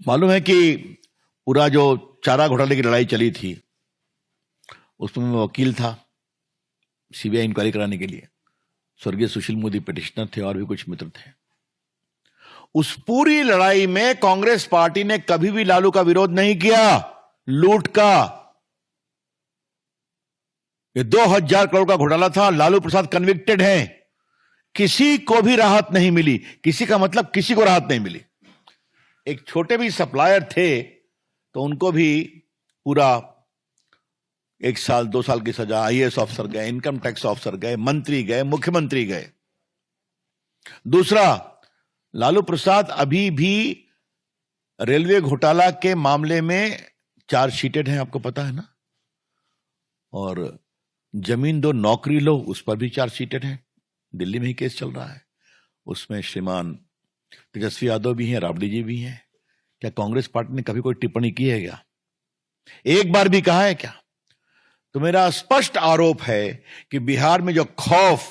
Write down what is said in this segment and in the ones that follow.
मालूम है कि पूरा जो चारा घोटाले की लड़ाई चली थी उसमें मैं वकील था सीबीआई इंक्वायरी कराने के लिए। स्वर्गीय सुशील मोदी पिटिशनर थे और भी कुछ मित्र थे। उस पूरी लड़ाई में कांग्रेस पार्टी ने कभी भी लालू का विरोध नहीं किया। लूट का ये 2000 करोड़ का घोटाला था। लालू प्रसाद कन्विक्टेड हैं। किसी को भी राहत नहीं मिली। किसी का मतलब किसी को राहत नहीं मिली। एक छोटे भी सप्लायर थे तो उनको भी पूरा 1 साल 2 साल की सजा। आईएएस ऑफिसर गए, इनकम टैक्स ऑफिसर गए, मंत्री गए, मुख्यमंत्री गए। दूसरा, लालू प्रसाद अभी भी रेलवे घोटाला के मामले में चार्जशीटेड हैं, आपको पता है ना। और जमीन दो नौकरी लो, उस पर भी चार्जशीटेड है। दिल्ली में ही केस चल रहा है। उसमें श्रीमान तेजस्वी यादव भी हैं, राबड़ी जी भी हैं। क्या कांग्रेस पार्टी ने कभी कोई टिप्पणी की है क्या? एक बार भी कहा है क्या? तो मेरा स्पष्ट आरोप है कि बिहार में जो खौफ,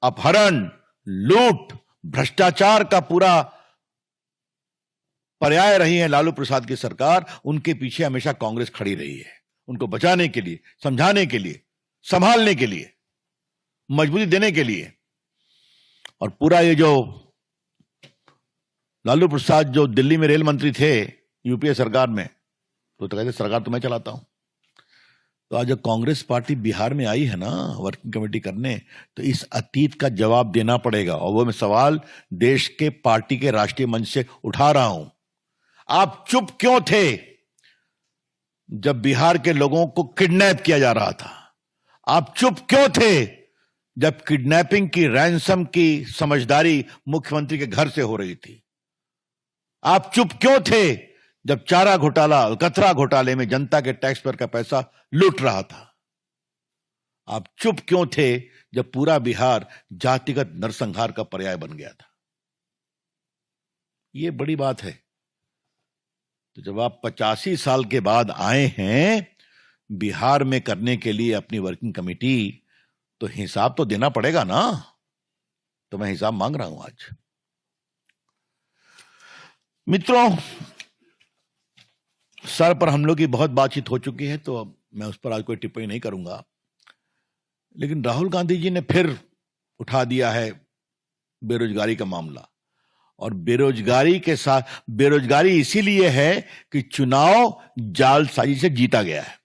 अपहरण, लूट, भ्रष्टाचार का पूरा पर्याय रही है लालू प्रसाद की सरकार, उनके पीछे हमेशा कांग्रेस खड़ी रही है। उनको बचाने के लिए, समझाने के लिए, संभालने के लिए, मजबूती देने के लिए। और पूरा ये जो लालू प्रसाद जो दिल्ली में रेल मंत्री थे यूपीए सरकार में, तो कहते सरकार तो मैं चलाता हूं। तो आज जब कांग्रेस पार्टी बिहार में आई है ना वर्किंग कमेटी करने, तो इस अतीत का जवाब देना पड़ेगा। और वो मैं सवाल देश के पार्टी के राष्ट्रीय मंच से उठा रहा हूं। आप चुप क्यों थे जब बिहार के लोगों को किडनैप किया जा रहा था? आप चुप क्यों थे जब किडनैपिंग की, रैंसम की समझदारी मुख्यमंत्री के घर से हो रही थी? आप चुप क्यों थे जब चारा घोटाला, कचरा घोटाले में जनता के टैक्स पर का पैसा लूट रहा था? आप चुप क्यों थे जब पूरा बिहार जातिगत नरसंहार का पर्याय बन गया था? यह बड़ी बात है। तो जब आप 85 साल के बाद आए हैं बिहार में करने के लिए अपनी वर्किंग कमेटी, तो हिसाब तो देना पड़ेगा ना। तो मैं हिसाब मांग रहा हूं आज। मित्रों, सर पर हम लोग की बहुत बातचीत हो चुकी है, तो मैं उस पर आज कोई टिप्पणी नहीं करूंगा। लेकिन राहुल गांधी जी ने फिर उठा दिया है बेरोजगारी का मामला। और बेरोजगारी के साथ, बेरोजगारी इसीलिए है कि चुनाव जालसाजी से जीता गया है।